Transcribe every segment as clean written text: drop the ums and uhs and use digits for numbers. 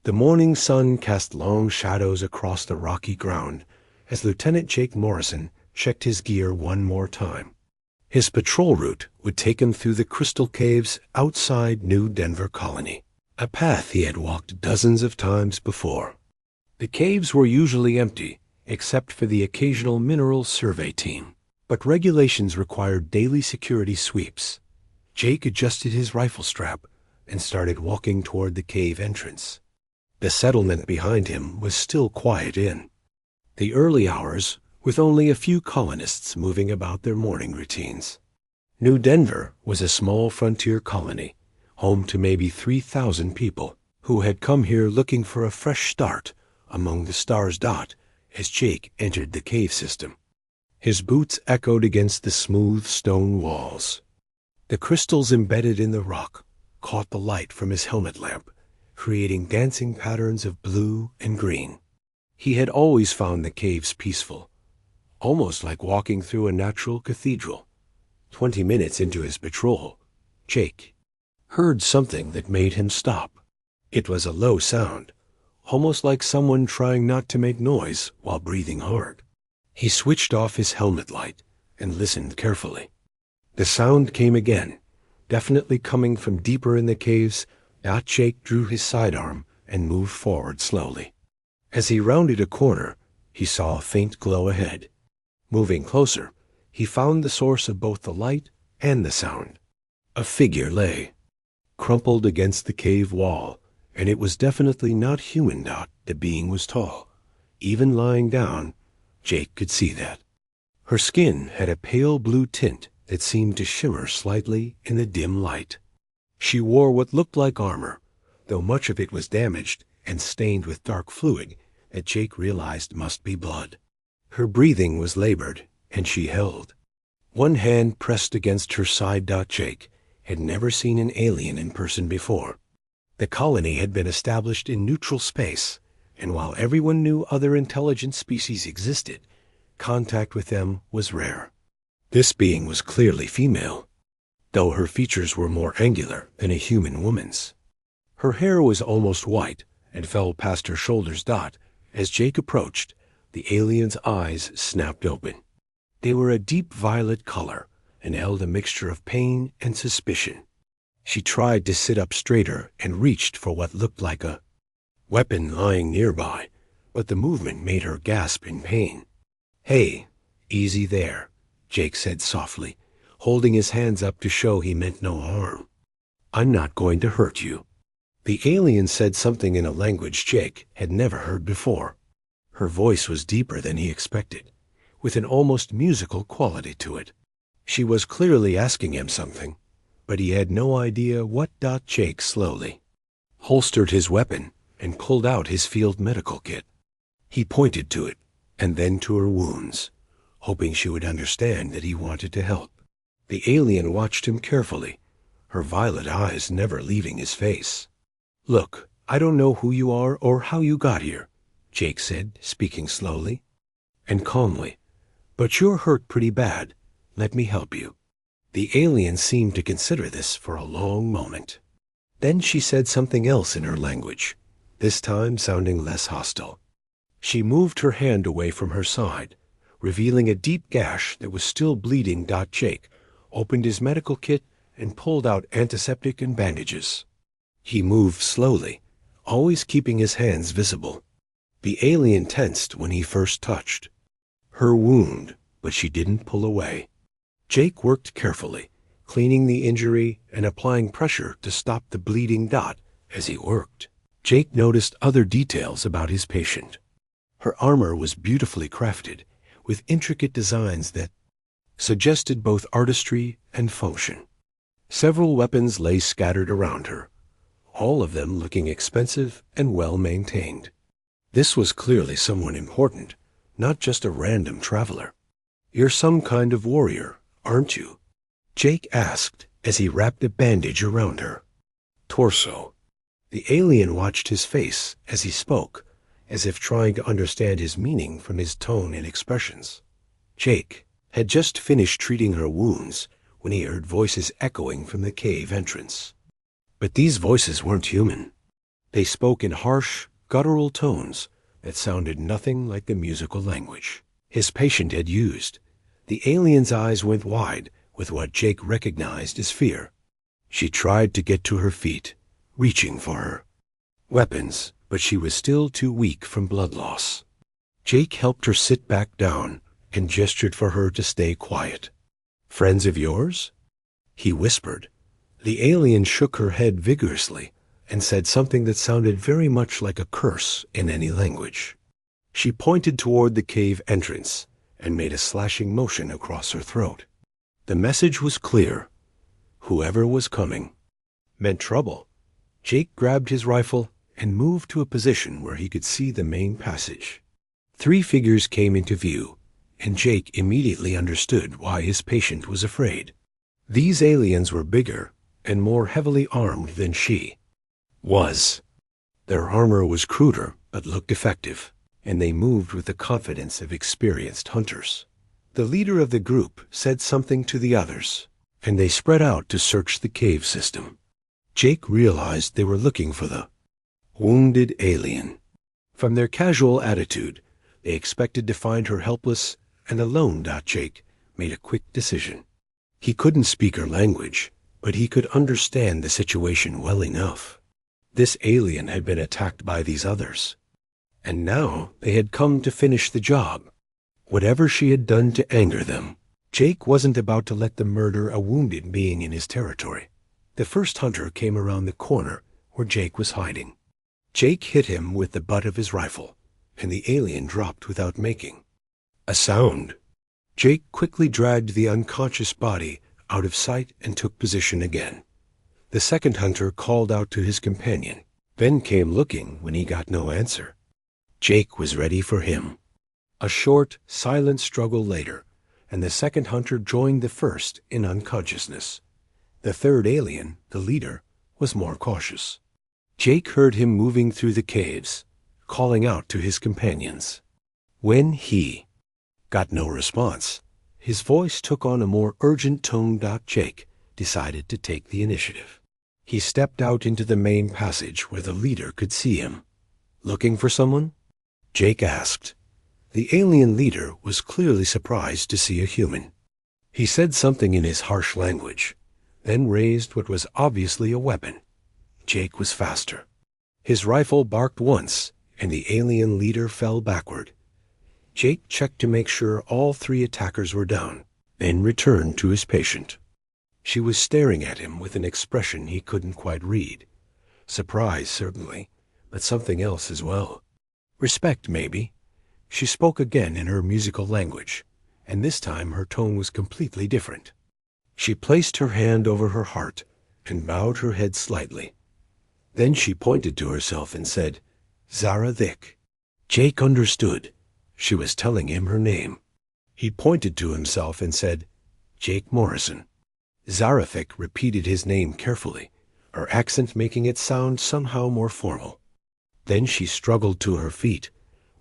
The morning sun cast long shadows across the rocky ground as Lieutenant Jake Morrison checked his gear one more time. His patrol route would take him through the crystal caves outside New Denver Colony, a path he had walked dozens of times before. The caves were usually empty, except for the occasional mineral survey team, but regulations required daily security sweeps. Jake adjusted his rifle strap and started walking toward the cave entrance. The settlement behind him was still quiet in the early hours, with only a few colonists moving about their morning routines. New Denver was a small frontier colony, home to maybe 3,000 people who had come here looking for a fresh start among the stars. As Jake entered the cave system, his boots echoed against the smooth stone walls. The crystals embedded in the rock caught the light from his helmet lamp, creating dancing patterns of blue and green. He had always found the caves peaceful, almost like walking through a natural cathedral. 20 minutes into his patrol, Jake heard something that made him stop. It was a low sound, almost like someone trying not to make noise while breathing hard. He switched off his helmet light and listened carefully. The sound came again, definitely coming from deeper in the caves. Jake drew his sidearm and moved forward slowly. As he rounded a corner, he saw a faint glow ahead. Moving closer, he found the source of both the light and the sound. A figure lay, crumpled against the cave wall, and it was definitely not human. The being was tall. Even lying down, Jake could see that. Her skin had a pale blue tint that seemed to shimmer slightly in the dim light. She wore what looked like armor, though much of it was damaged and stained with dark fluid that Jake realized must be blood. Her breathing was labored, and she held one hand pressed against her side. Jake had never seen an alien in person before. The colony had been established in neutral space, and while everyone knew other intelligent species existed, contact with them was rare. This being was clearly female, though her features were more angular than a human woman's. Her hair was almost white and fell past her shoulders. As Jake approached, the alien's eyes snapped open. They were a deep violet color and held a mixture of pain and suspicion. She tried to sit up straighter and reached for what looked like a weapon lying nearby, but the movement made her gasp in pain. "Hey, easy there," Jake said softly, holding his hands up to show he meant no harm. "I'm not going to hurt you." The alien said something in a language Jake had never heard before. Her voice was deeper than he expected, with an almost musical quality to it. She was clearly asking him something, but he had no idea what. Jake slowly holstered his weapon and pulled out his field medical kit. He pointed to it, and then to her wounds, hoping she would understand that he wanted to help. The alien watched him carefully, her violet eyes never leaving his face. "Look, I don't know who you are or how you got here," Jake said, speaking slowly and calmly, "but you're hurt pretty bad. Let me help you." The alien seemed to consider this for a long moment. Then she said something else in her language, this time sounding less hostile. She moved her hand away from her side, revealing a deep gash that was still bleeding. Jake opened his medical kit and pulled out antiseptic and bandages. He moved slowly, always keeping his hands visible. The alien tensed when he first touched her wound, but she didn't pull away. Jake worked carefully, cleaning the injury and applying pressure to stop the bleeding. As he worked, Jake noticed other details about his patient. Her armor was beautifully crafted, with intricate designs that suggested both artistry and function. Several weapons lay scattered around her, all of them looking expensive and well-maintained. This was clearly someone important, not just a random traveler. "You're some kind of warrior, aren't you?" Jake asked as he wrapped a bandage around her torso. The alien watched his face as he spoke, as if trying to understand his meaning from his tone and expressions. Jake had just finished treating her wounds when he heard voices echoing from the cave entrance. But these voices weren't human. They spoke in harsh, guttural tones that sounded nothing like the musical language his patient had used. The alien's eyes went wide with what Jake recognized as fear. She tried to get to her feet, reaching for her weapons, but she was still too weak from blood loss. Jake helped her sit back down and gestured for her to stay quiet. "Friends of yours?" he whispered. The alien shook her head vigorously and said something that sounded very much like a curse in any language. She pointed toward the cave entrance and made a slashing motion across her throat. The message was clear. Whoever was coming meant trouble. Jake grabbed his rifle and moved to a position where he could see the main passage. 3 figures came into view, and Jake immediately understood why his patient was afraid. These aliens were bigger and more heavily armed than she was. Their armor was cruder but looked effective, and they moved with the confidence of experienced hunters. The leader of the group said something to the others, and they spread out to search the cave system. Jake realized they were looking for the wounded alien. From their casual attitude, they expected to find her helpless and alone. Jake made a quick decision. He couldn't speak her language, but he could understand the situation well enough. This alien had been attacked by these others, and now they had come to finish the job. Whatever she had done to anger them, Jake wasn't about to let them murder a wounded being in his territory. The first hunter came around the corner where Jake was hiding. Jake hit him with the butt of his rifle, and the alien dropped without making a sound. Jake quickly dragged the unconscious body out of sight and took position again. The second hunter called out to his companion, then came looking when he got no answer. Jake was ready for him. A short, silent struggle later, and the second hunter joined the first in unconsciousness. The third alien, the leader, was more cautious. Jake heard him moving through the caves, calling out to his companions. When he got no response, his voice took on a more urgent tone. Jake decided to take the initiative. He stepped out into the main passage where the leader could see him. "Looking for someone?" Jake asked. The alien leader was clearly surprised to see a human. He said something in his harsh language, then raised what was obviously a weapon. Jake was faster. His rifle barked once, and the alien leader fell backward. Jake checked to make sure all 3 attackers were down, then returned to his patient. She was staring at him with an expression he couldn't quite read. Surprise, certainly, but something else as well. Respect, maybe. She spoke again in her musical language, and this time her tone was completely different. She placed her hand over her heart and bowed her head slightly. Then she pointed to herself and said, "Zara Thick." Jake understood. She was telling him her name. He pointed to himself and said, "Jake Morrison." Zarafik repeated his name carefully, her accent making it sound somehow more formal. Then she struggled to her feet,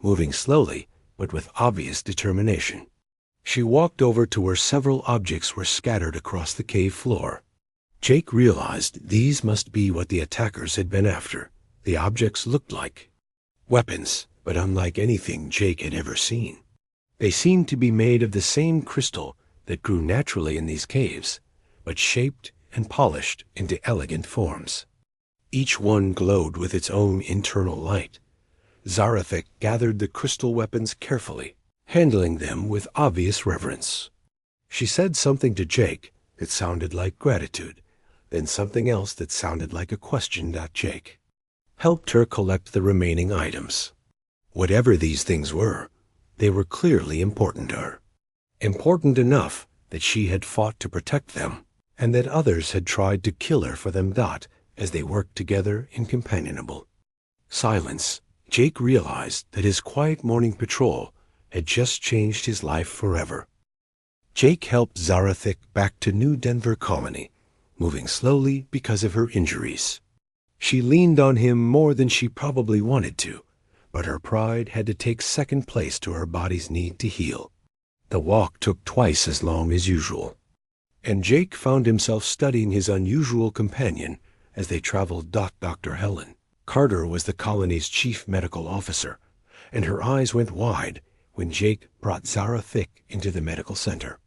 moving slowly but with obvious determination. She walked over to where several objects were scattered across the cave floor. Jake realized these must be what the attackers had been after. The objects looked like weapons, but unlike anything Jake had ever seen. They seemed to be made of the same crystal that grew naturally in these caves, but shaped and polished into elegant forms. Each one glowed with its own internal light. Zarafik gathered the crystal weapons carefully, handling them with obvious reverence. She said something to Jake that sounded like gratitude, then something else that sounded like a question. Jake helped her collect the remaining items. Whatever these things were, they were clearly important to her. Important enough that she had fought to protect them, and that others had tried to kill her for them. As they worked together in companionable silence, Jake realized that his quiet morning patrol had just changed his life forever. Jake helped Zarathik back to New Denver Colony, moving slowly because of her injuries. She leaned on him more than she probably wanted to, but her pride had to take second place to her body's need to heal. The walk took twice as long as usual, and Jake found himself studying his unusual companion as they traveled. Dr. Helen Carter was the colony's chief medical officer, and her eyes went wide when Jake brought Zara Thick into the medical center.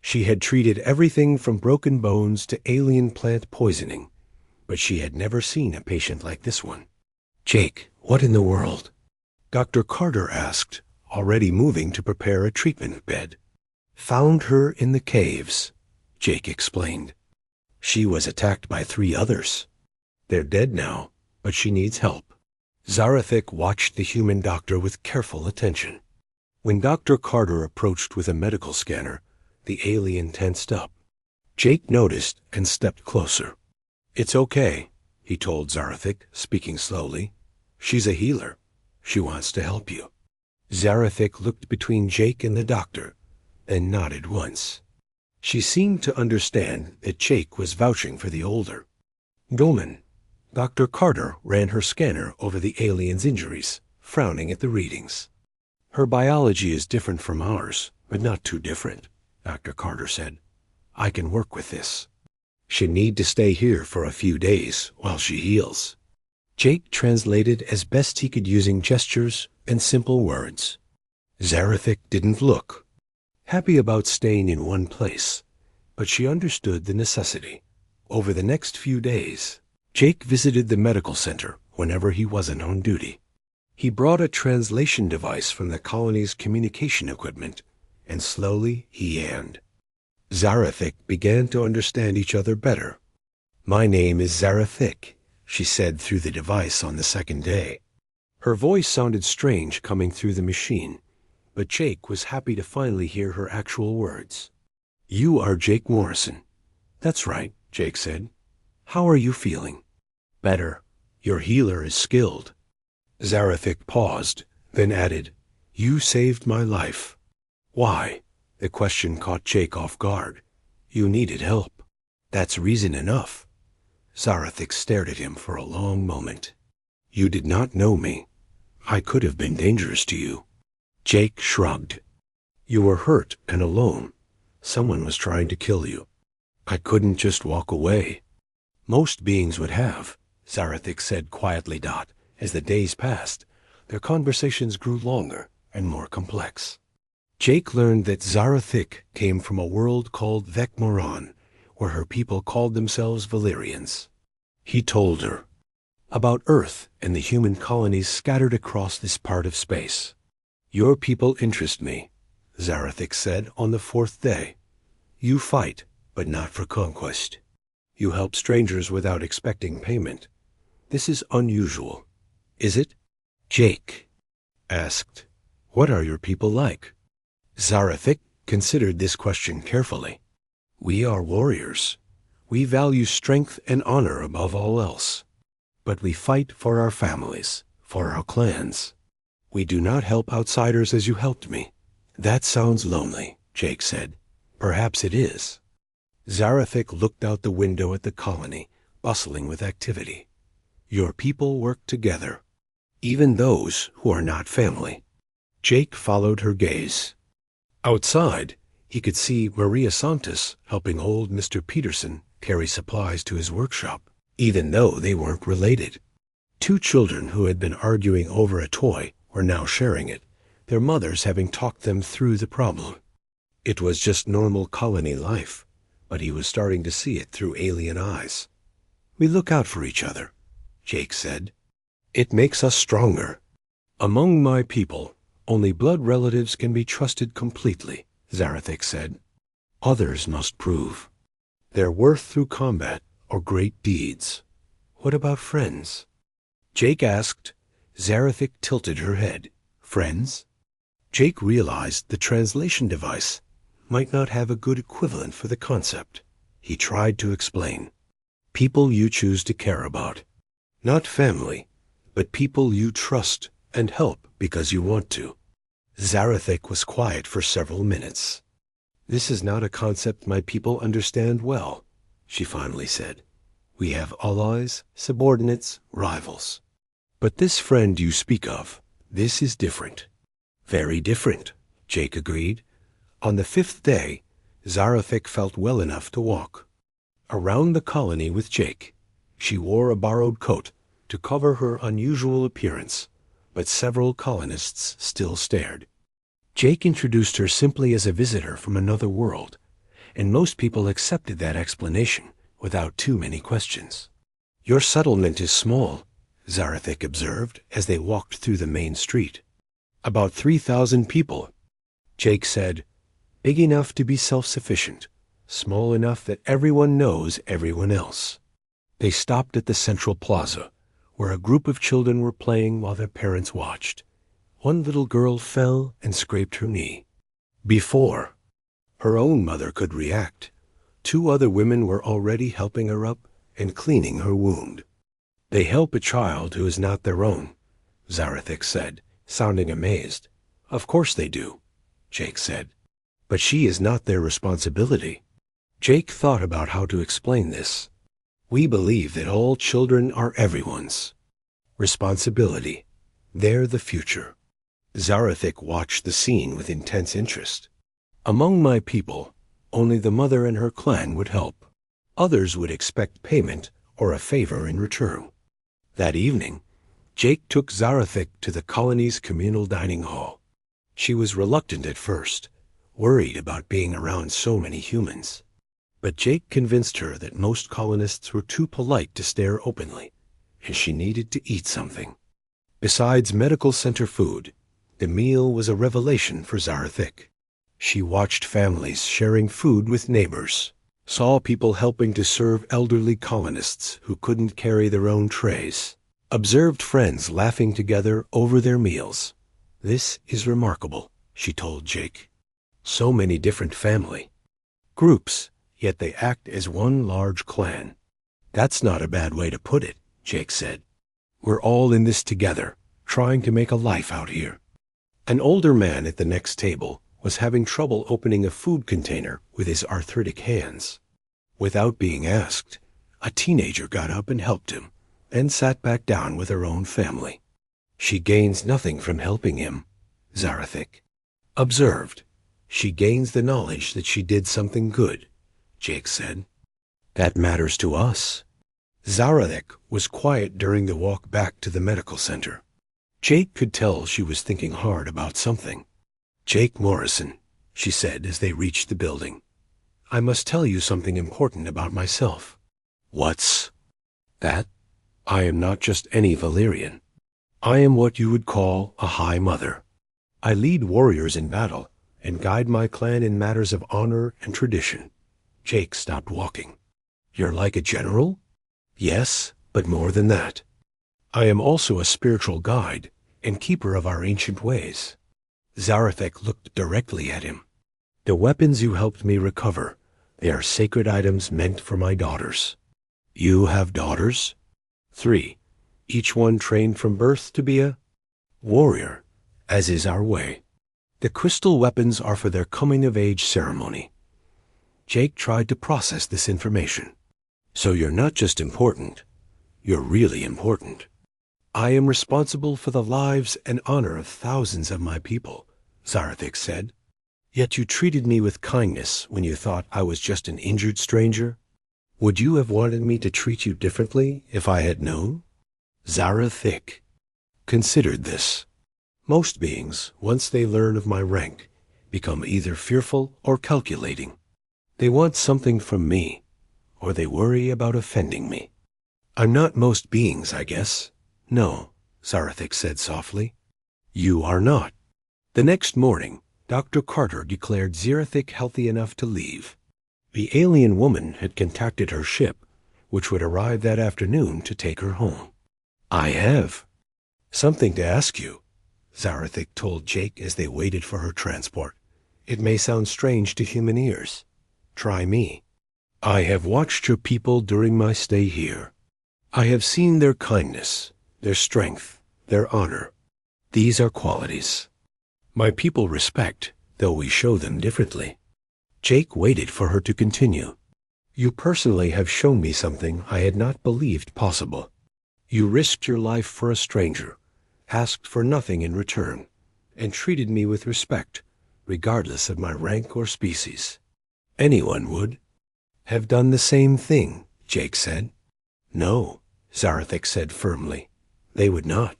She had treated everything from broken bones to alien plant poisoning, but she had never seen a patient like this one. "Jake, what in the world?" Dr. Carter asked, already moving to prepare a treatment bed. "Found her in the caves," Jake explained. "She was attacked by 3 others. They're dead now, but she needs help." Zara Thick watched the human doctor with careful attention. When Dr. Carter approached with a medical scanner, the alien tensed up. Jake noticed and stepped closer. "It's okay," he told Zara Thick, speaking slowly. "She's a healer. She wants to help you." Zara Thick looked between Jake and the doctor, then nodded once. She seemed to understand that Jake was vouching for the older. "Dolman." Dr. Carter ran her scanner over the alien's injuries, frowning at the readings. "Her biology is different from ours, but not too different," Dr. Carter said. "I can work with this. She'll need to stay here for a few days while she heals." Jake translated as best he could using gestures and simple words. Zara Thick didn't look happy about staying in one place, but she understood the necessity. Over the next few days, Jake visited the medical center whenever he wasn't on duty. He brought a translation device from the colony's communication equipment, and slowly he and Zara Thick began to understand each other better. "My name is Zara Thick," she said through the device on the second day. Her voice sounded strange coming through the machine, but Jake was happy to finally hear her actual words. "You are Jake Morrison." "That's right," Jake said. "How are you feeling?" "Better. Your healer is skilled." Zara Thick paused, then added, "You saved my life." "Why?" The question caught Jake off guard. "You needed help." "That's reason enough." Zara Thick stared at him for a long moment. "You did not know me. I could have been dangerous to you." Jake shrugged. "You were hurt and alone. Someone was trying to kill you. I couldn't just walk away." "Most beings would have," Zara Thick said quietly. As the days passed, their conversations grew longer and more complex. Jake learned that Zara Thick came from a world called Vecmoran, where her people called themselves Valerians. He told her about Earth and the human colonies scattered across this part of space. "Your people interest me," Zara Thick said on the 4th day. "You fight, but not for conquest. You help strangers without expecting payment. This is unusual, is it?" Jake asked, "What are your people like?" Zara Thick considered this question carefully. "We are warriors. We value strength and honor above all else. But we fight for our families, for our clans. We do not help outsiders as you helped me." "That sounds lonely," Jake said. "Perhaps it is." Zara Thick looked out the window at the colony, bustling with activity. "Your people work together, even those who are not family." Jake followed her gaze. Outside, he could see Maria Santos helping old Mr. Peterson carry supplies to his workshop, even though they weren't related. 2 children who had been arguing over a toy were now sharing it, their mothers having talked them through the problem. It was just normal colony life, but he was starting to see it through alien eyes. "We look out for each other," Jake said. "It makes us stronger. Among my people, only blood relatives can be trusted completely," Zara Thick said. "Others must prove their worth through combat or great deeds." "What about friends?" Jake asked. Zara Thick tilted her head. "Friends?" Jake realized the translation device might not have a good equivalent for the concept. He tried to explain. "People you choose to care about. Not family, but people you trust and help because you want to." Zara Thick was quiet for several minutes. "This is not a concept my people understand well," she finally said. "We have allies, subordinates, rivals. But this friend you speak of, this is different." "Very different," Jake agreed. On the 5th day, Zara Thick felt well enough to walk around the colony with Jake. She wore a borrowed coat to cover her unusual appearance, but several colonists still stared. Jake introduced her simply as a visitor from another world, and most people accepted that explanation without too many questions. "Your settlement is small," Zarathik observed as they walked through the main street. "About 3,000 people." Jake said, "Big enough to be self-sufficient, small enough that everyone knows everyone else." They stopped at the central plaza, where a group of children were playing while their parents watched. One little girl fell and scraped her knee. Before her own mother could react, 2 other women were already helping her up and cleaning her wound. "They help a child who is not their own," Zarathik said, sounding amazed. "Of course they do," Jake said. "But she is not their responsibility." Jake thought about how to explain this. "We believe that all children are everyone's responsibility. They're the future." Zarathik watched the scene with intense interest. "Among my people, only the mother and her clan would help. Others would expect payment or a favor in return." That evening, Jake took Zarathik to the colony's communal dining hall. She was reluctant at first, worried about being around so many humans. But Jake convinced her that most colonists were too polite to stare openly, and she needed to eat something. Besides medical center food, the meal was a revelation for Zarathik. She watched families sharing food with neighbors, saw people helping to serve elderly colonists who couldn't carry their own trays, observed friends laughing together over their meals. "This is remarkable," she told Jake. "So many different family groups, yet they act as one large clan." "That's not a bad way to put it," Jake said. "We're all in this together, trying to make a life out here." An older man at the next table was having trouble opening a food container with his arthritic hands. Without being asked, a teenager got up and helped him, and sat back down with her own family. "She gains nothing from helping him," Zarathik observed. "She gains the knowledge that she did something good," Jake said. "That matters to us." Zarathik was quiet during the walk back to the medical center. Jake could tell she was thinking hard about something. "Jake Morrison," she said as they reached the building, "I must tell you something important about myself." "What's that?" "I am not just any Valyrian. I am what you would call a High Mother. I lead warriors in battle and guide my clan in matters of honor and tradition." Jake stopped walking. "You're like a general?" "Yes, but more than that. I am also a spiritual guide and keeper of our ancient ways." Zarathik looked directly at him. "The weapons you helped me recover, they are sacred items meant for my daughters." "You have daughters?" 3, each one trained from birth to be a warrior, as is our way. The crystal weapons are for their coming-of-age ceremony." Jake tried to process this information. "So you're not just important, you're really important." "I am responsible for the lives and honor of thousands of my people," Zarathik said. "Yet you treated me with kindness when you thought I was just an injured stranger. Would you have wanted me to treat you differently if I had known?" Zarathik considered this. "Most beings, once they learn of my rank, become either fearful or calculating. They want something from me, or they worry about offending me. I'm not most beings, I guess." "No," Zarathik said softly. "You are not." The next morning, Dr. Carter declared Zarathik healthy enough to leave. The alien woman had contacted her ship, which would arrive that afternoon to take her home. "I have something to ask you," Zarathik told Jake as they waited for her transport. "It may sound strange to human ears. Try me. I have watched your people during my stay here. I have seen their kindness, their strength, their honor. These are qualities my people respect, though we show them differently." Jake waited for her to continue. "You personally have shown me something I had not believed possible. You risked your life for a stranger, asked for nothing in return, and treated me with respect, regardless of my rank or species." "Anyone would have done the same thing," Jake said. "No," Zarathic said firmly. They would not.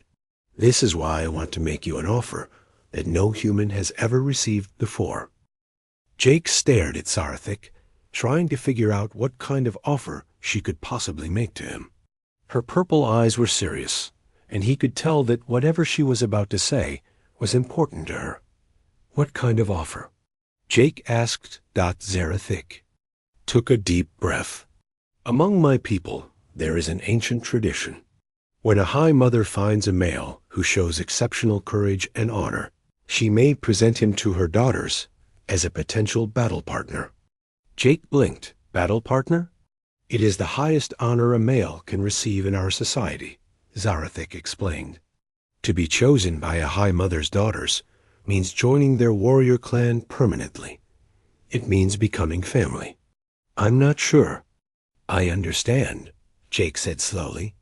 This is why I want to make you an offer that no human has ever received before. Jake stared at Zarathic, trying to figure out what kind of offer she could possibly make to him. Her purple eyes were serious, and he could tell that whatever she was about to say was important to her. What kind of offer? Jake asked. Zarathic took a deep breath. Among my people, there is an ancient tradition. When a High Mother finds a male who shows exceptional courage and honor, she may present him to her daughters as a potential battle partner. Jake blinked. Battle partner? It is the highest honor a male can receive in our society, Zarathic explained. To be chosen by a High Mother's daughters means joining their warrior clan permanently. It means becoming family. I'm not sure. I understand, Jake said slowly.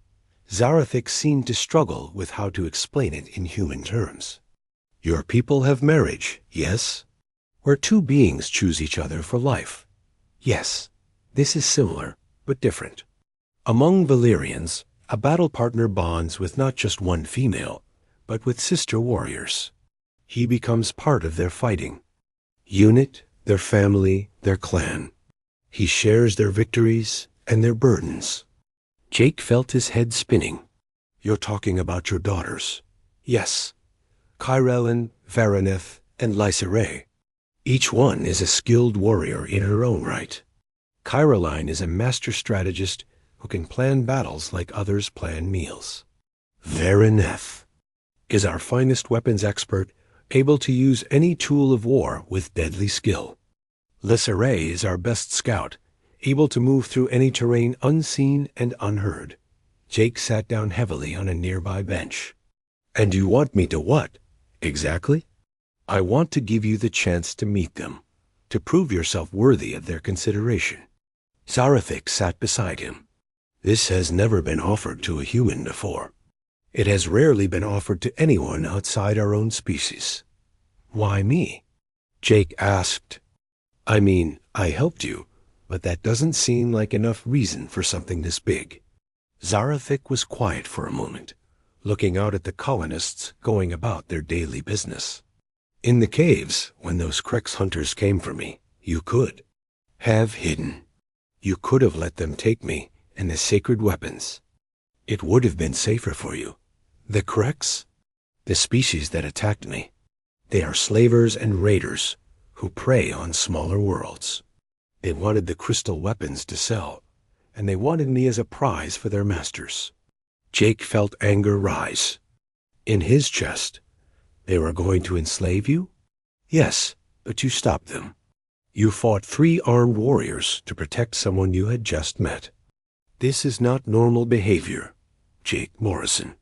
Zarathic seemed to struggle with how to explain it in human terms. Your people have marriage, yes? Where two beings choose each other for life. Yes, this is similar, but different. Among Valyrians, a battle partner bonds with not just one female, but with sister warriors. He becomes part of their fighting unit, their family, their clan. He shares their victories and their burdens. Jake felt his head spinning. You're talking about your daughters. Yes, Kyrellin, Varaneth, and Lysaray. Each one is a skilled warrior in her own right. Kyrellin is a master strategist who can plan battles like others plan meals. Varaneth is our finest weapons expert, able to use any tool of war with deadly skill. Lysaray is our best scout, able to move through any terrain unseen and unheard. Jake sat down heavily on a nearby bench. And you want me to what, exactly? I want to give you the chance to meet them, to prove yourself worthy of their consideration. Zarathic sat beside him. This has never been offered to a human before. It has rarely been offered to anyone outside our own species. Why me? Jake asked. I mean, I helped you, but that doesn't seem like enough reason for something this big. Zarathic was quiet for a moment, looking out at the colonists going about their daily business. In the caves, when those Krex hunters came for me, you could have hidden. You could have let them take me and the sacred weapons. It would have been safer for you. The Krex? The species that attacked me. They are slavers and raiders who prey on smaller worlds. They wanted the crystal weapons to sell, and they wanted me as a prize for their masters. Jake felt anger rise. In his chest. They were going to enslave you? Yes, but you stopped them. You fought 3 armed warriors to protect someone you had just met. This is not normal behavior, Jake Morrison.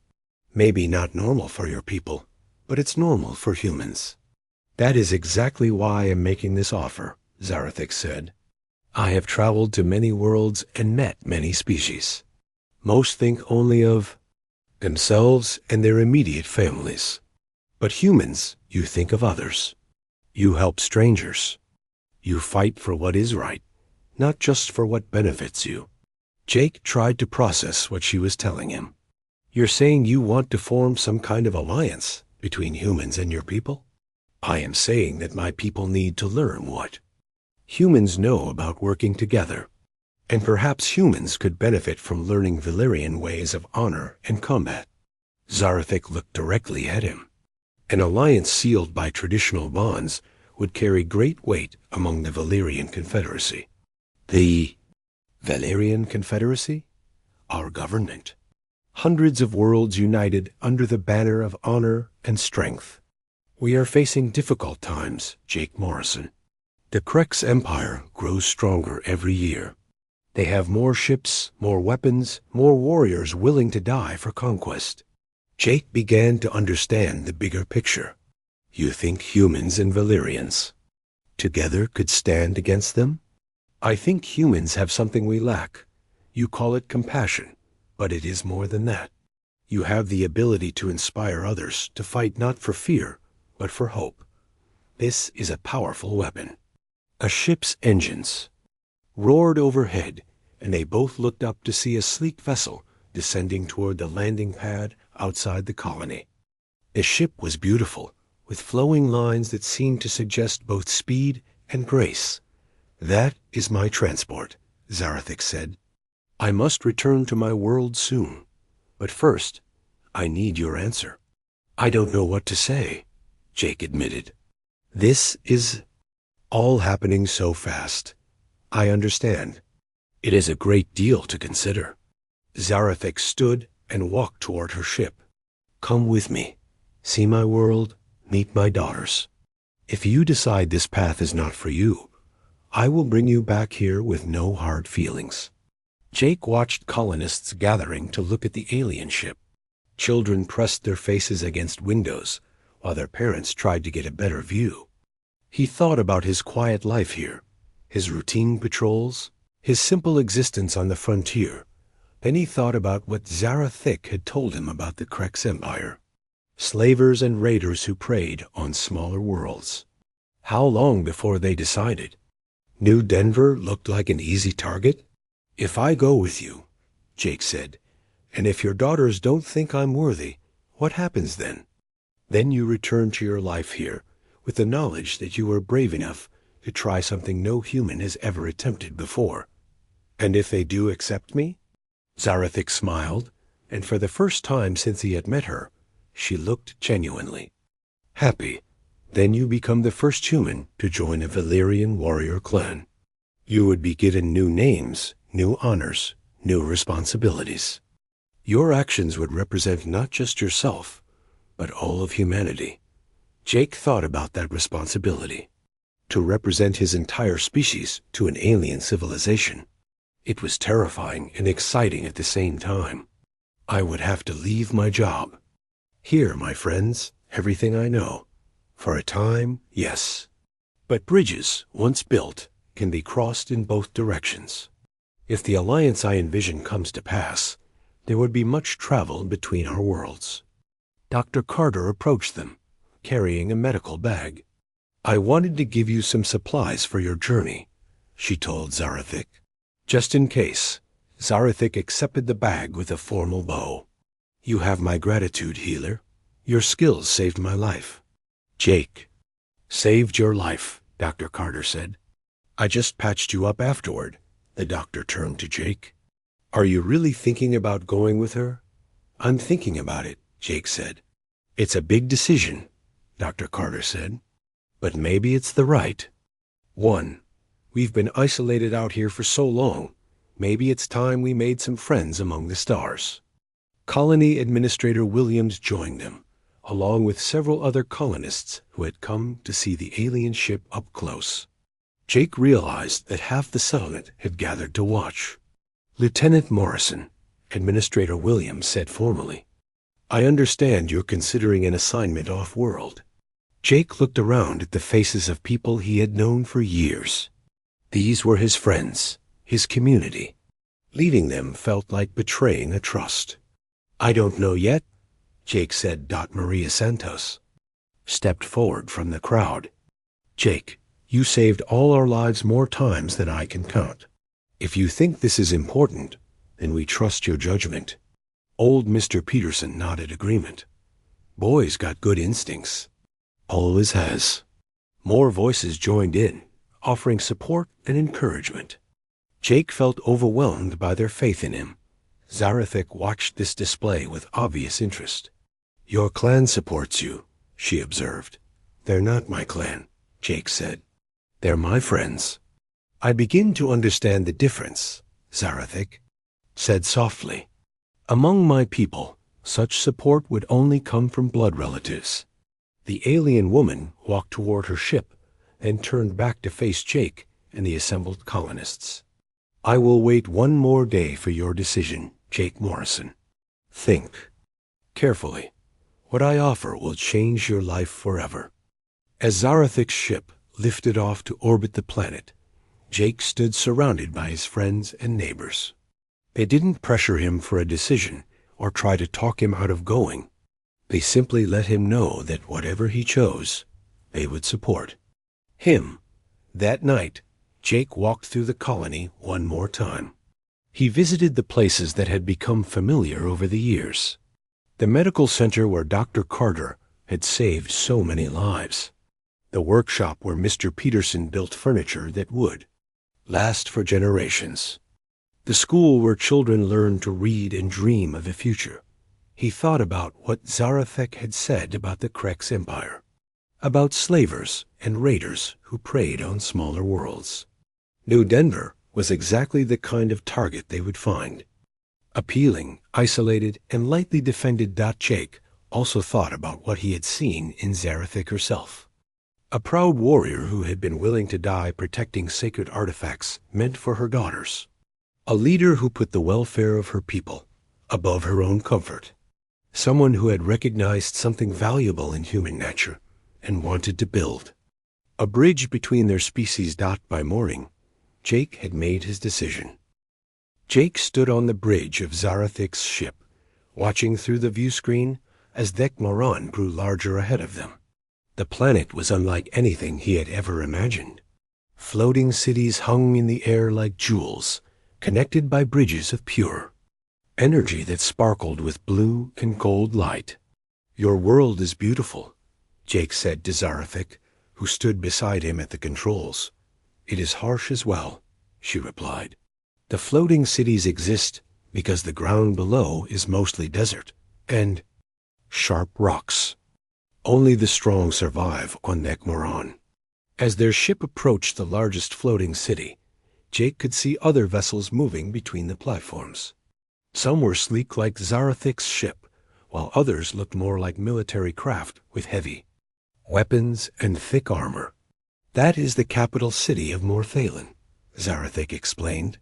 Maybe not normal for your people, but it's normal for humans. That is exactly why I'm making this offer, Zarathic said. I have traveled to many worlds and met many species. Most think only of themselves and their immediate families. But humans, you think of others. You help strangers. You fight for what is right, not just for what benefits you. Jake tried to process what she was telling him. You're saying you want to form some kind of alliance between humans and your people? I am saying that my people need to learn what humans know about working together, and perhaps humans could benefit from learning Valyrian ways of honor and combat. Zarathic looked directly at him. An alliance sealed by traditional bonds would carry great weight among the Valyrian Confederacy. The Valyrian Confederacy? Our government. Hundreds of worlds united under the banner of honor and strength. We are facing difficult times, Jake Morrison. The Krex Empire grows stronger every year. They have more ships, more weapons, more warriors willing to die for conquest. Jake began to understand the bigger picture. You think humans and Valyrians together could stand against them? I think humans have something we lack. You call it compassion, but it is more than that. You have the ability to inspire others to fight not for fear, but for hope. This is a powerful weapon. A ship's engines roared overhead, and they both looked up to see a sleek vessel descending toward the landing pad outside the colony. The ship was beautiful, with flowing lines that seemed to suggest both speed and grace. "That is my transport," Zarathic said. "I must return to my world soon. But first, I need your answer." "I don't know what to say," Jake admitted. "This is all happening so fast. I understand. It is a great deal to consider." Zarathic stood and walked toward her ship. "Come with me. See my world, meet my daughters. If you decide this path is not for you, I will bring you back here with no hard feelings." Jake watched colonists gathering to look at the alien ship. Children pressed their faces against windows, while their parents tried to get a better view. He thought about his quiet life here, his routine patrols, his simple existence on the frontier. Then he thought about what Zarathic had told him about the Krex Empire. Slavers and raiders who preyed on smaller worlds. How long before they decided? New Denver looked like an easy target? "If I go with you," Jake said, "and if your daughters don't think I'm worthy, what happens then?" "Then you return to your life here, with the knowledge that you were brave enough to try something no human has ever attempted before." "And if they do accept me?" Zarathic smiled, and for the first time since he had met her, she looked genuinely happy. "Then you become the first human to join a Valyrian warrior clan. You would be given new names, new honors, new responsibilities. Your actions would represent not just yourself, but all of humanity." Jake thought about that responsibility. To represent his entire species to an alien civilization. It was terrifying and exciting at the same time. "I would have to leave my job. Here, my friends, everything I know. For a time, yes. But bridges, once built, can be crossed in both directions. If the alliance I envision comes to pass, there would be much travel between our worlds." Dr. Carter approached them, carrying a medical bag. "I wanted to give you some supplies for your journey," she told Zarathic. "Just in case." Zarathic accepted the bag with a formal bow. "You have my gratitude, healer. Your skills saved my life." "Jake." "Saved your life," Dr. Carter said. "I just patched you up afterward." The doctor turned to Jake. "Are you really thinking about going with her?" "I'm thinking about it," Jake said. "It's a big decision," Dr. Carter said. "But maybe it's the right one. We've been isolated out here for so long. Maybe it's time we made some friends among the stars." Colony Administrator Williams joined them, along with several other colonists who had come to see the alien ship up close. Jake realized that half the settlement had gathered to watch. "Lieutenant Morrison," Administrator Williams said formally, "I understand you're considering an assignment off-world." Jake looked around at the faces of people he had known for years. These were his friends, his community. Leaving them felt like betraying a trust. "I don't know yet," Jake said. Maria Santos stepped forward from the crowd. "Jake, you saved all our lives more times than I can count. If you think this is important, then we trust your judgment." Old Mr. Peterson nodded agreement. "Boy's got good instincts. Always has." More voices joined in, offering support and encouragement. Jake felt overwhelmed by their faith in him. Zarathic watched this display with obvious interest. "Your clan supports you," she observed. "They're not my clan," Jake said. "They're my friends." "I begin to understand the difference," Zarathic said softly. "Among my people, such support would only come from blood relatives." The alien woman walked toward her ship, then turned back to face Jake and the assembled colonists. "I will wait one more day for your decision, Jake Morrison. Think carefully. What I offer will change your life forever." As Zarathic's ship lifted off to orbit the planet, Jake stood surrounded by his friends and neighbors. They didn't pressure him for a decision or try to talk him out of going. They simply let him know that whatever he chose, they would support him. That night, Jake walked through the colony one more time. He visited the places that had become familiar over the years. The medical center where Dr. Carter had saved so many lives. The workshop where Mr. Peterson built furniture that would last for generations. The school where children learned to read and dream of a future. He thought about what Zarethek had said about the Krex Empire, about slavers and raiders who preyed on smaller worlds. New Denver was exactly the kind of target they would find. Appealing, isolated, and lightly defended. Jake also thought about what he had seen in Zarethek herself. A proud warrior who had been willing to die protecting sacred artifacts meant for her daughters. A leader who put the welfare of her people above her own comfort. Someone who had recognized something valuable in human nature and wanted to build a bridge between their species. By morning, Jake had made his decision. Jake stood on the bridge of Zarethek's ship, watching through the view screen as Thekmoran grew larger ahead of them. The planet was unlike anything he had ever imagined. Floating cities hung in the air like jewels, connected by bridges of pure energy that sparkled with blue and gold light. "Your world is beautiful," Jake said to Zarethek, who stood beside him at the controls. "It is harsh as well," she replied. "The floating cities exist because the ground below is mostly desert and sharp rocks. Only the strong survive on Thekmoran." As their ship approached the largest floating city, Jake could see other vessels moving between the platforms. Some were sleek like Zarethek's ship, while others looked more like military craft with heavy weapons and thick armor. "That is the capital city of Morthalen," Zarethek explained.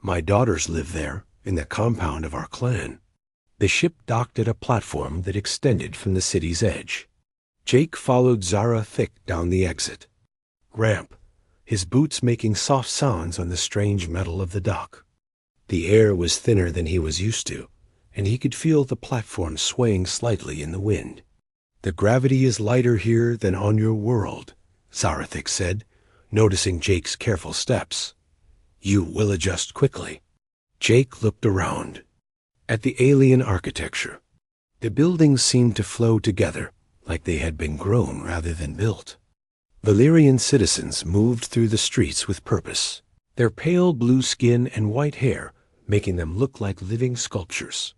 "My daughters live there, in the compound of our clan." The ship docked at a platform that extended from the city's edge. Jake followed Zarethek down the exit ramp, his boots making soft sounds on the strange metal of the dock. The air was thinner than he was used to, and he could feel the platform swaying slightly in the wind. "The gravity is lighter here than on your world," Zarethek said, noticing Jake's careful steps. "You will adjust quickly." Jake looked around at the alien architecture. The buildings seemed to flow together, like they had been grown rather than built. Valyrian citizens moved through the streets with purpose, their pale blue skin and white hair making them look like living sculptures.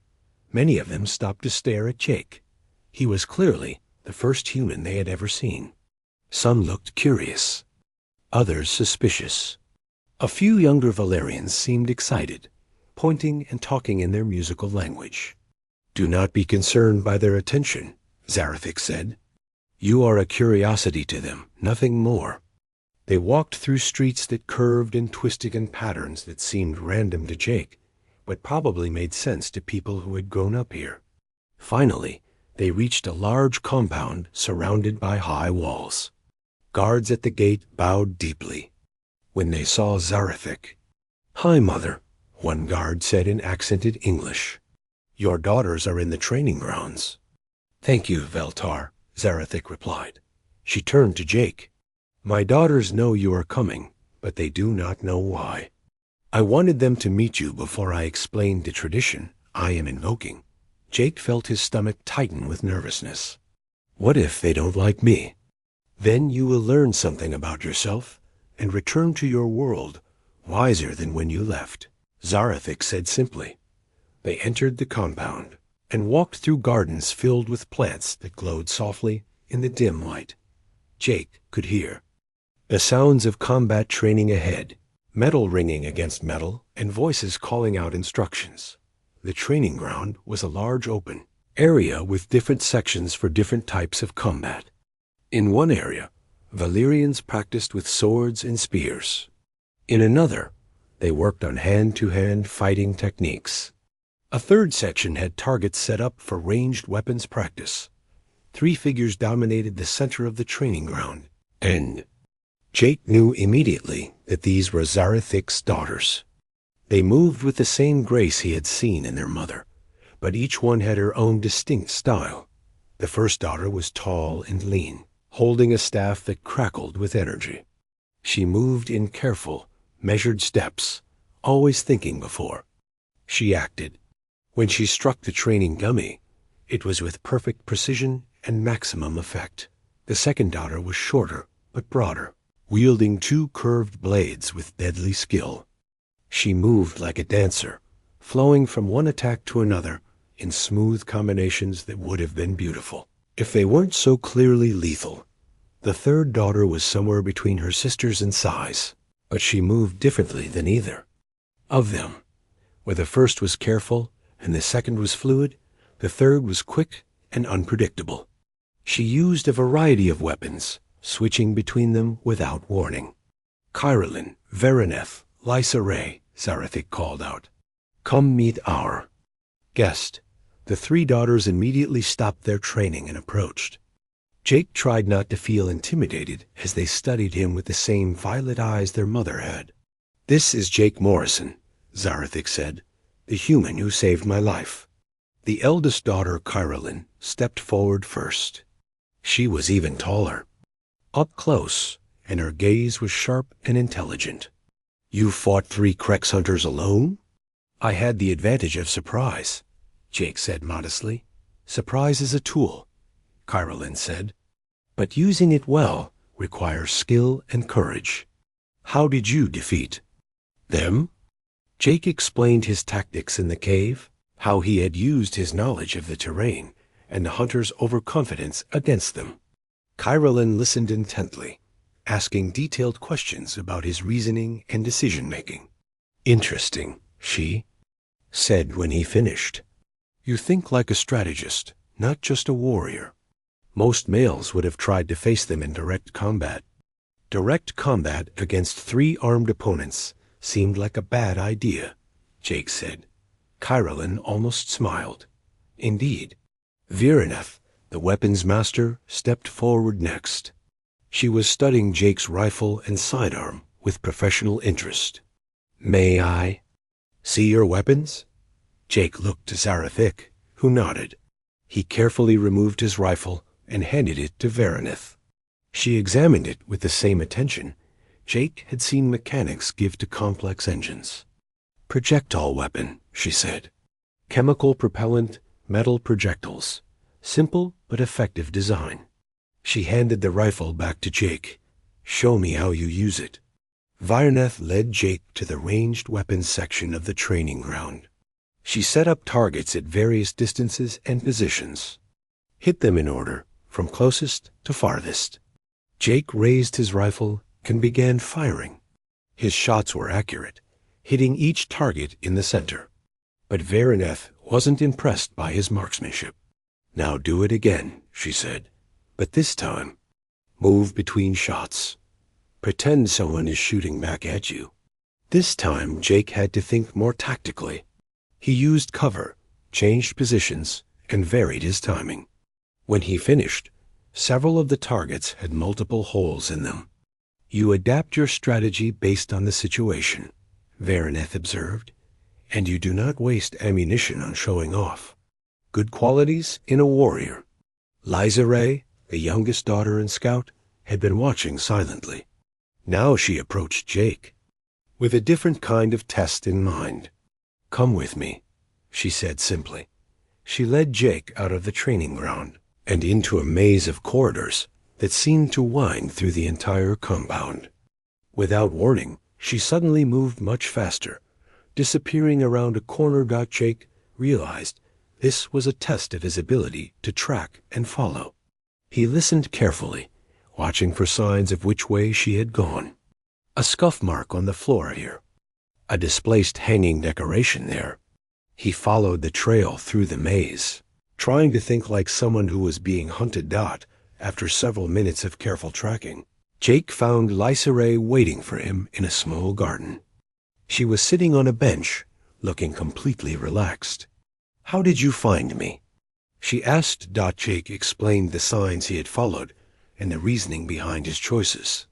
Many of them stopped to stare at Jake. He was clearly the first human they had ever seen. Some looked curious, others suspicious. A few younger Valyrians seemed excited, pointing and talking in their musical language. "Do not be concerned by their attention," Zarethek said. "You are a curiosity to them, nothing more." They walked through streets that curved and twisted in patterns that seemed random to Jake, but probably made sense to people who had grown up here. Finally, they reached a large compound surrounded by high walls. Guards at the gate bowed deeply when they saw Zarethek. "Hi, Mother," one guard said in accented English. "Your daughters are in the training grounds." "Thank you, Veltar," Zarethek replied. She turned to Jake. "My daughters know you are coming, but they do not know why. I wanted them to meet you before I explained the tradition I am invoking." Jake felt his stomach tighten with nervousness. What if they don't like me? Then you will learn something about yourself and return to your world wiser than when you left, Zarethek said simply. They entered the compound and walked through gardens filled with plants that glowed softly in the dim light. Jake could hear the sounds of combat training ahead, metal ringing against metal, and voices calling out instructions. The training ground was a large open area with different sections for different types of combat. In one area, Valyrians practiced with swords and spears. In another, they worked on hand-to-hand fighting techniques. A third section had targets set up for ranged weapons practice. 3 figures dominated the center of the training ground, and Jake knew immediately that these were Zarethek's daughters. They moved with the same grace he had seen in their mother, but each one had her own distinct style. The first daughter was tall and lean, holding a staff that crackled with energy. She moved in careful, measured steps, always thinking before She acted. When she struck the training dummy, it was with perfect precision and maximum effect. The second daughter was shorter but broader, wielding 2 curved blades with deadly skill. She moved like a dancer, flowing from one attack to another in smooth combinations that would have been beautiful if they weren't so clearly lethal. The third daughter was somewhere between her sisters in size, but she moved differently than either of them. Where the first was careful and the second was fluid, the third was quick and unpredictable. She used a variety of weapons, switching between them without warning. Kyrillin, Vereneth, Lysa Ray, Zarathik called out. Come meet our guest. The 3 daughters immediately stopped their training and approached. Jake tried not to feel intimidated as they studied him with the same violet eyes their mother had. This is Jake Morrison, Zarathik said, the human who saved my life. The eldest daughter, Kyrillin, stepped forward first. She was even taller, up close, and her gaze was sharp and intelligent. You fought 3 Krex hunters alone? I had the advantage of surprise, Jake said modestly. Surprise is a tool, Kyrillin said, but using it well requires skill and courage. How did you defeat them? Jake explained his tactics in the cave, how he had used his knowledge of the terrain and the hunters' overconfidence against them. Kyrillin listened intently, asking detailed questions about his reasoning and decision-making. Interesting, she said when he finished. You think like a strategist, not just a warrior. Most males would have tried to face them in direct combat. Direct combat against 3 armed opponents seemed like a bad idea, Jake said. Kyrillin almost smiled. Indeed. Vereneth, the weapons master, stepped forward next. She was studying Jake's rifle and sidearm with professional interest. May I see your weapons? Jake looked to Zarathik, who nodded. He carefully removed his rifle and handed it to Vereneth. She examined it with the same attention Jake had seen mechanics give to complex engines. Projectile weapon, she said. Chemical propellant, metal projectiles. Simple but effective design. She handed the rifle back to Jake. Show me how you use it. Vereneth led Jake to the ranged weapons section of the training ground. She set up targets at various distances and positions. Hit them in order, from closest to farthest. Jake raised his rifle and began firing. His shots were accurate, hitting each target in the center. But Vereneth wasn't impressed by his marksmanship. Now do it again, she said. But this time, move between shots. Pretend someone is shooting back at you. This time, Jake had to think more tactically. He used cover, changed positions, and varied his timing. When he finished, several of the targets had multiple holes in them. You adapt your strategy based on the situation, Vereneth observed, and you do not waste ammunition on showing off. Good qualities in a warrior. Lysa Ray, the youngest daughter and scout, had been watching silently. Now she approached Jake, with a different kind of test in mind. Come with me, she said simply. She led Jake out of the training ground and into a maze of corridors that seemed to wind through the entire compound. Without warning, she suddenly moved much faster, disappearing around a corner. Jake realized this was a test of his ability to track and follow. He listened carefully, watching for signs of which way she had gone. A scuff mark on the floor here. A displaced hanging decoration there. He followed the trail through the maze, trying to think like someone who was being hunted. After several minutes of careful tracking, Jake found Lysa Ray waiting for him in a small garden. She was sitting on a bench, looking completely relaxed. How did you find me? She asked. Jake explained the signs he had followed and the reasoning behind his choices.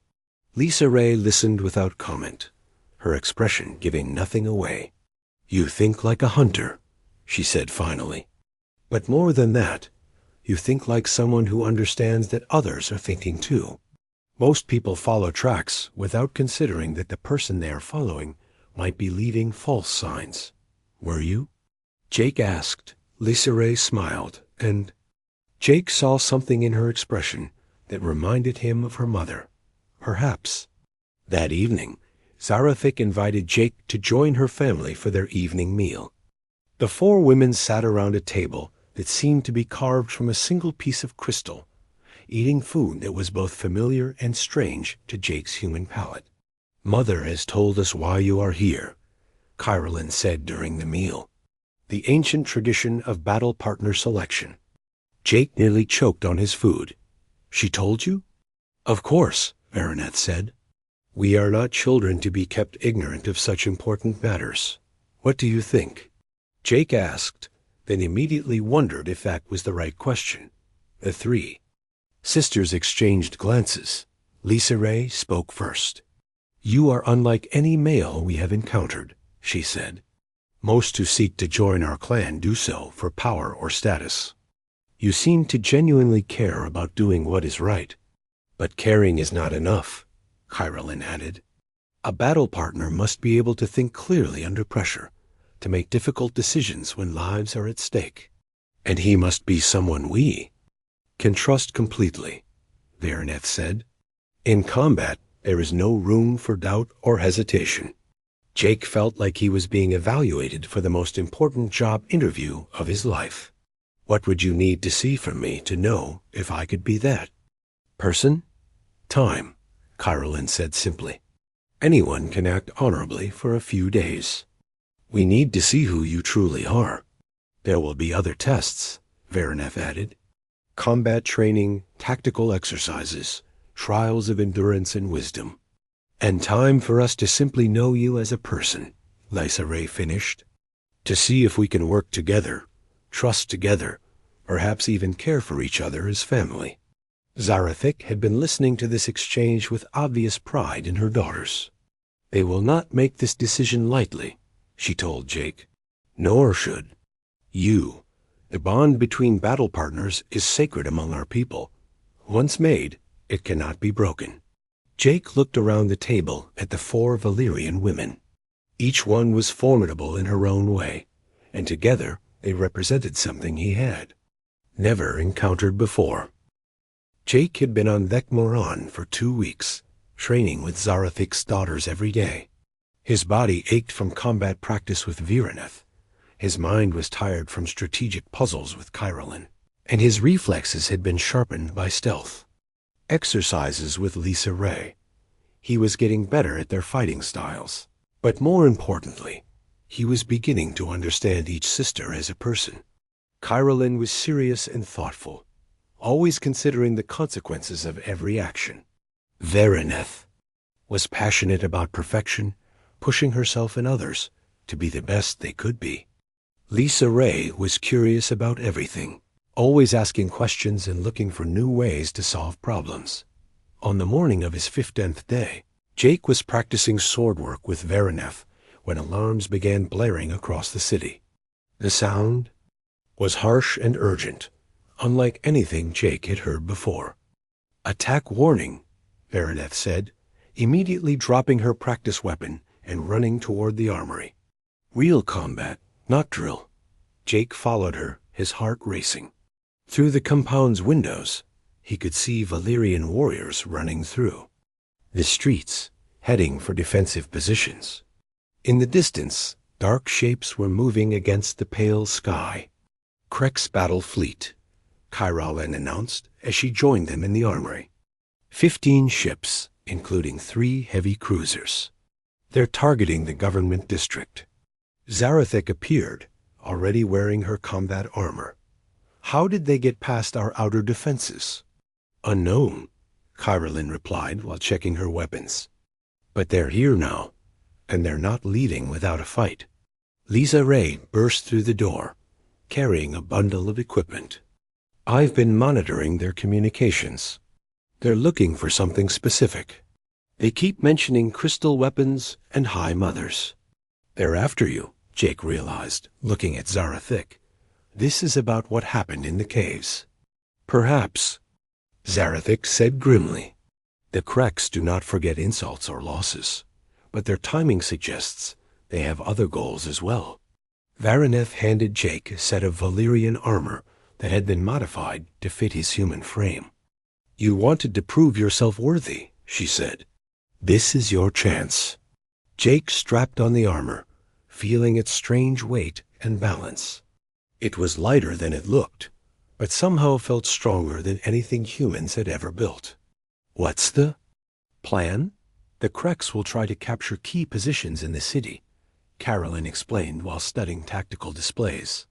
Lysa Ray listened without comment, her expression giving nothing away. You think like a hunter, she said finally. But more than that, you think like someone who understands that others are thinking too. Most people follow tracks without considering that the person they are following might be leaving false signs. were you?" Jake asked. Lisa Ray smiled, and Jake saw something in her expression that reminded him of her mother. Perhaps. That evening, Zarathik invited Jake to join her family for their evening meal. The four women sat around a table that seemed to be carved from a single piece of crystal, eating food that was both familiar and strange to Jake's human palate. "Mother has told us why you are here," Kyrillin said during the meal. "The ancient tradition of battle partner selection." Jake nearly choked on his food. "She told you?" "Of course," Varaneth said. "We are not children to be kept ignorant of such important matters. What do you think?" Jake asked, then immediately wondered if that was the right question. The three sisters exchanged glances. Lisa Ray spoke first. "You are unlike any male we have encountered," she said. "Most who seek to join our clan do so for power or status. You seem to genuinely care about doing what is right. But caring is not enough," Kyrillin added. "A battle partner must be able to think clearly under pressure, to make difficult decisions when lives are at stake. And he must be someone we can trust completely," Varaneth said. "In combat, there is no room for doubt or hesitation." Jake felt like he was being evaluated for the most important job interview of his life. "What would you need to see from me to know if I could be that person?" "Time," Kyrillin said simply. "Anyone can act honorably for a few days. We need to see who you truly are. There will be other tests," Varaneth added. "Combat training, tactical exercises, trials of endurance and wisdom. And time for us to simply know you as a person," Lisa Ray finished. "To see if we can work together, trust together, perhaps even care for each other as family." Zarathik had been listening to this exchange with obvious pride in her daughters. "They will not make this decision lightly," she told Jake. "Nor should you. The bond between battle partners is sacred among our people. Once made, it cannot be broken." Jake looked around the table at the four Valyrian women. Each one was formidable in her own way, and together they represented something he had never encountered before. Jake had been on Vekmoran for 2 weeks, training with Zarathik's daughters every day. His body ached from combat practice with Varaneth. His mind was tired from strategic puzzles with Kyrillin, and his reflexes had been sharpened by stealth exercises with Lisa Ray. He was getting better at their fighting styles, but more importantly, he was beginning to understand each sister as a person. Kyrillin was serious and thoughtful, always considering the consequences of every action. Varaneth was passionate about perfection, pushing herself and others to be the best they could be. Lisa Ray was curious about everything, always asking questions and looking for new ways to solve problems. On the morning of his 15th day, Jake was practicing sword work with Varaneth when alarms began blaring across the city. The sound was harsh and urgent, unlike anything Jake had heard before. "Attack warning," Varaneth said, immediately dropping her practice weapon and running toward the armory. "Real combat, not drill." Jake followed her, his heart racing. Through the compound's windows, he could see Valyrian warriors running through the streets, heading for defensive positions. In the distance, dark shapes were moving against the pale sky. "Krek's battle fleet," Kyrillin announced as she joined them in the armory. 15 ships, including 3 heavy cruisers. "They're targeting the government district." Zarathik appeared, already wearing her combat armor. "How did they get past our outer defenses?" "Unknown," Kyrillin replied while checking her weapons. "But they're here now, and they're not leaving without a fight." Lisa Ray burst through the door, carrying a bundle of equipment. "I've been monitoring their communications. They're looking for something specific. They keep mentioning crystal weapons and High Mothers." "They're after you," Jake realized, looking at Zarathik. "This is about what happened in the caves." "Perhaps," Zarathik said grimly. "The Kreks do not forget insults or losses, but their timing suggests they have other goals as well." Varaneth handed Jake a set of Valyrian armor that had been modified to fit his human frame. "You wanted to prove yourself worthy," she said. "This is your chance." Jake strapped on the armor, feeling its strange weight and balance. It was lighter than it looked, but somehow felt stronger than anything humans had ever built. "What's the plan?" "The Krex will try to capture key positions in the city," Carolyn explained while studying tactical displays.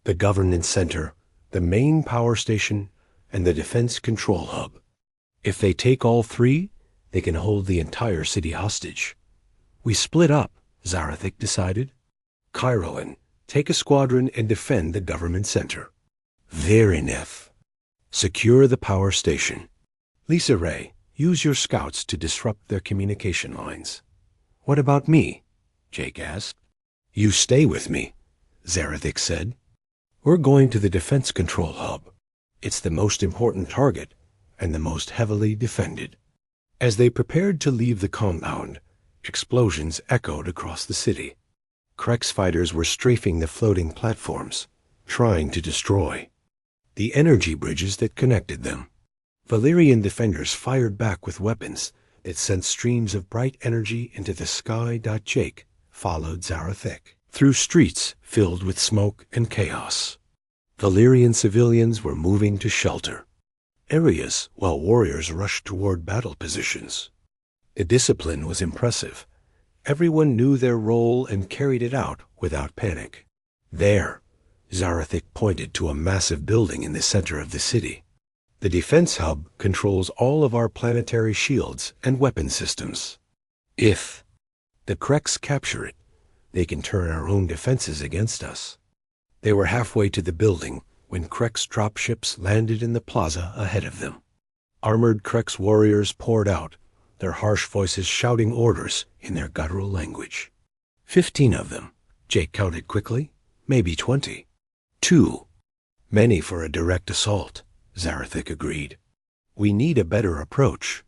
"The governance center, the main power station, and the defense control hub. If they take all three, they can hold the entire city hostage." "We split up," Zarathik decided. "Carolyn, take a squadron and defend the government center. Varaneth, secure the power station. Lisa Ray, use your scouts to disrupt their communication lines." "What about me?" Jake asked. "You stay with me," Zarathik said. "We're going to the defense control hub. It's the most important target and the most heavily defended." As they prepared to leave the compound, explosions echoed across the city. Krex fighters were strafing the floating platforms, trying to destroy the energy bridges that connected them. Valyrian defenders fired back with weapons that sent streams of bright energy into the sky. Jake followed Zarathik through streets filled with smoke and chaos. Valyrian civilians were moving to shelter areas while warriors rushed toward battle positions. The discipline was impressive. Everyone knew their role and carried it out without panic. "There," Zarathik pointed to a massive building in the center of the city. "The defense hub controls all of our planetary shields and weapon systems. If the Krex capture it, they can turn our own defenses against us." They were halfway to the building when Krex dropships landed in the plaza ahead of them. Armored Krex warriors poured out, their harsh voices shouting orders in their guttural language. 15 of them, Jake counted quickly, maybe 20. Too many for a direct assault, Zarathik agreed. "We need a better approach."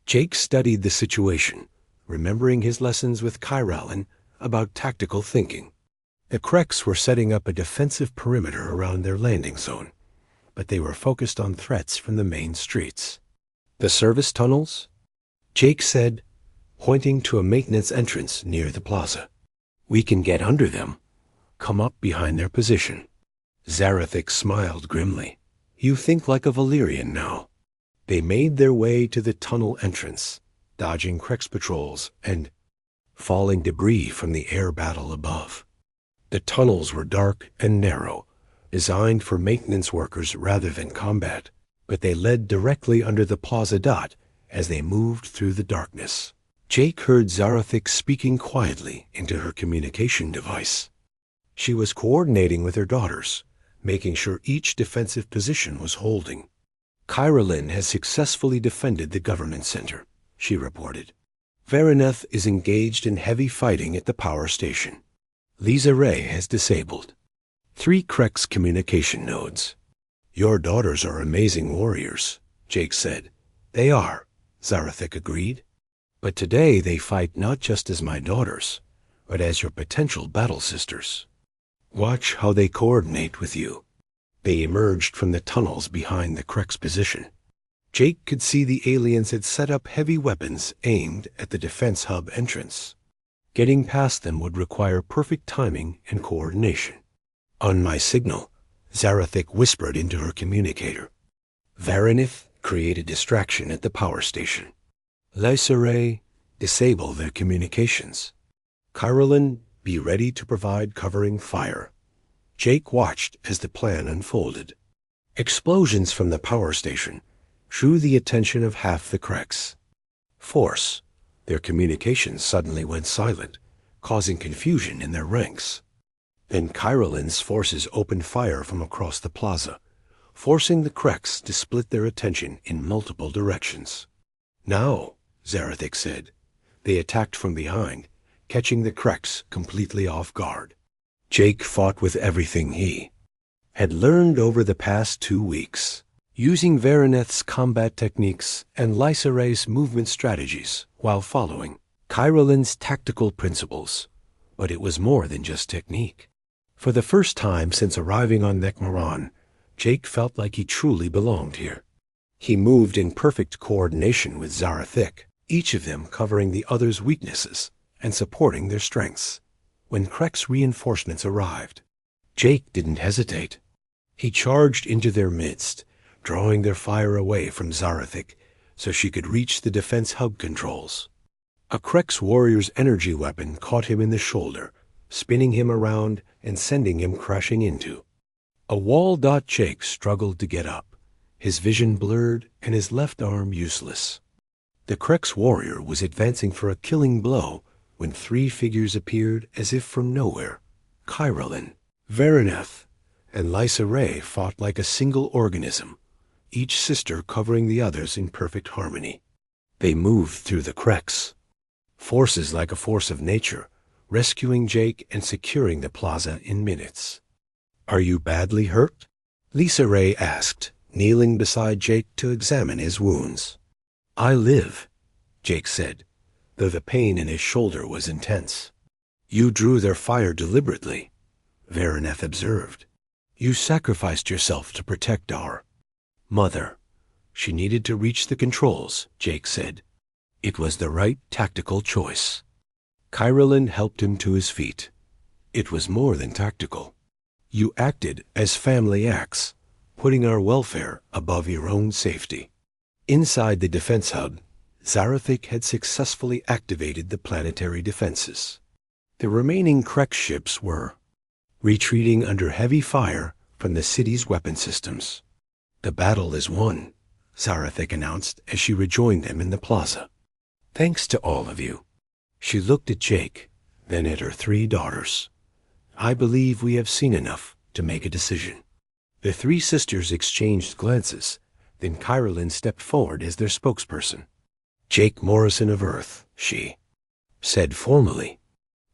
Jake studied the situation, remembering his lessons with Kyrallen about tactical thinking. The Krex were setting up a defensive perimeter around their landing zone, but they were focused on threats from the main streets. "The service tunnels?" Jake said, pointing to a maintenance entrance near the plaza. "We can get under them, come up behind their position." Zarathik smiled grimly. "You think like a Valyrian now." They made their way to the tunnel entrance, dodging Krex patrols and falling debris from the air battle above. The tunnels were dark and narrow, designed for maintenance workers rather than combat, but they led directly under the plaza. As they moved through the darkness, Jake heard Zarathik speaking quietly into her communication device. She was coordinating with her daughters, making sure each defensive position was holding. "Kyralyn has successfully defended the governance center," she reported. "Varaneth is engaged in heavy fighting at the power station. Lisa Ray has disabled 3 Krex communication nodes." "Your daughters are amazing warriors," Jake said. "They are," Zarathik agreed. "But today they fight not just as my daughters, but as your potential battle sisters. Watch how they coordinate with you." They emerged from the tunnels behind the Krex position. Jake could see the aliens had set up heavy weapons aimed at the defense hub entrance. Getting past them would require perfect timing and coordination. "On my signal," Zarathik whispered into her communicator. "Varaneth, create a distraction at the power station. Lisa Ray, disable their communications. Kyralyn, be ready to provide covering fire." Jake watched as the plan unfolded. Explosions from the power station drew the attention of half the Krex. Force. Their communications suddenly went silent, causing confusion in their ranks. Then Kyralyn's forces opened fire from across the plaza, forcing the Krex to split their attention in multiple directions. "Now," Zarathik said. They attacked from behind, catching the Krex completely off guard. Jake fought with everything he had learned over the past 2 weeks, using Varaneth's combat techniques and Lisa Ray's movement strategies while following Kyralyn's tactical principles. But it was more than just technique. For the first time since arriving on Nekmaron, Jake felt like he truly belonged here. He moved in perfect coordination with Zarathik, each of them covering the other's weaknesses and supporting their strengths. When Krek's reinforcements arrived, Jake didn't hesitate. He charged into their midst, drawing their fire away from Zarathik so she could reach the defense hub controls. A Krek's warrior's energy weapon caught him in the shoulder, spinning him around and sending him crashing into a wall. Jake struggled to get up, his vision blurred and his left arm useless. The Krek's warrior was advancing for a killing blow when three figures appeared as if from nowhere. Kyrillin, Vereneth, and Lysa Ray fought like a single organism, each sister covering the others in perfect harmony. They moved through the Kreks, forces like a force of nature, rescuing Jake and securing the plaza in minutes. "Are you badly hurt?" Lysa Ray asked, kneeling beside Jake to examine his wounds. "I live," Jake said, though the pain in his shoulder was intense. "You drew their fire deliberately," Vereneth observed. "You sacrificed yourself to protect our mother. She needed to reach the controls," Jake said. "It was the right tactical choice." Kyrillin helped him to his feet. "It was more than tactical. You acted as family acts, putting our welfare above your own safety." Inside the defense hub, Zarathik had successfully activated the planetary defenses. The remaining Krek ships were retreating under heavy fire from the city's weapon systems. "The battle is won," Zarathik announced as she rejoined them in the plaza. "Thanks to all of you." She looked at Jake, then at her three daughters. "I believe we have seen enough to make a decision." The three sisters exchanged glances, then Kyrillin stepped forward as their spokesperson. "Jake Morrison of Earth," she said formally,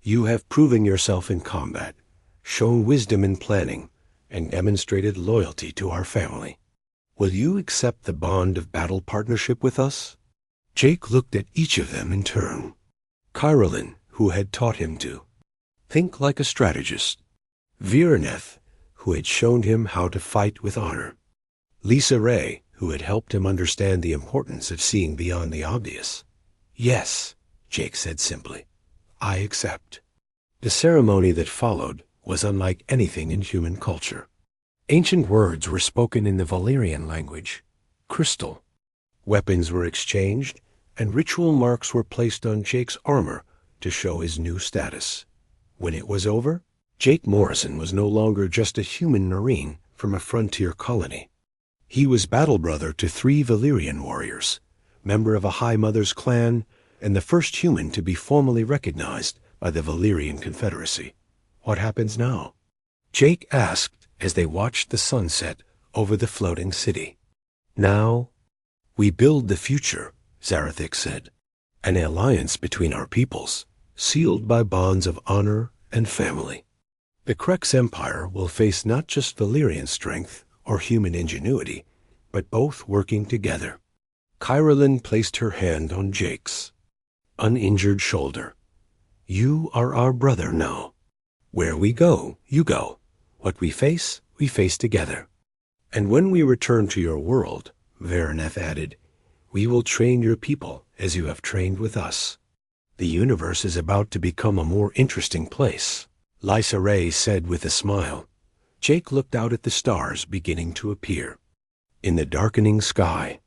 "you have proven yourself in combat, shown wisdom in planning, and demonstrated loyalty to our family. Will you accept the bond of battle partnership with us?" Jake looked at each of them in turn. Kyrillin, who had taught him to think like a strategist. Vereneth, who had shown him how to fight with honor. Lysa Ray, who had helped him understand the importance of seeing beyond the obvious. "Yes," Jake said simply, "I accept." The ceremony that followed was unlike anything in human culture. Ancient words were spoken in the Valyrian language, crystal. Weapons were exchanged, and ritual marks were placed on Jake's armor to show his new status. When it was over, Jake Morrison was no longer just a human Marine from a frontier colony. He was battle brother to 3 Valyrian warriors, member of a High Mother's clan, and the first human to be formally recognized by the Valyrian Confederacy. "What happens now?" Jake asked as they watched the sunset over the floating city. "Now, we build the future," Zarathik said. "An alliance between our peoples, sealed by bonds of honor and family. The Krek's empire will face not just Valyrian strength or human ingenuity, but both working together." Kyrillin placed her hand on Jake's uninjured shoulder. "You are our brother now. Where we go, you go. What we face together. And when we return to your world," Vereneth added, "we will train your people as you have trained with us. The universe is about to become a more interesting place," Lysa Ray said with a smile. Jake looked out at the stars beginning to appear. In the darkening sky,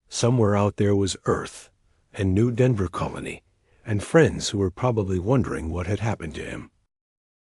somewhere out there was Earth and New Denver Colony, and friends who were probably wondering what had happened to him.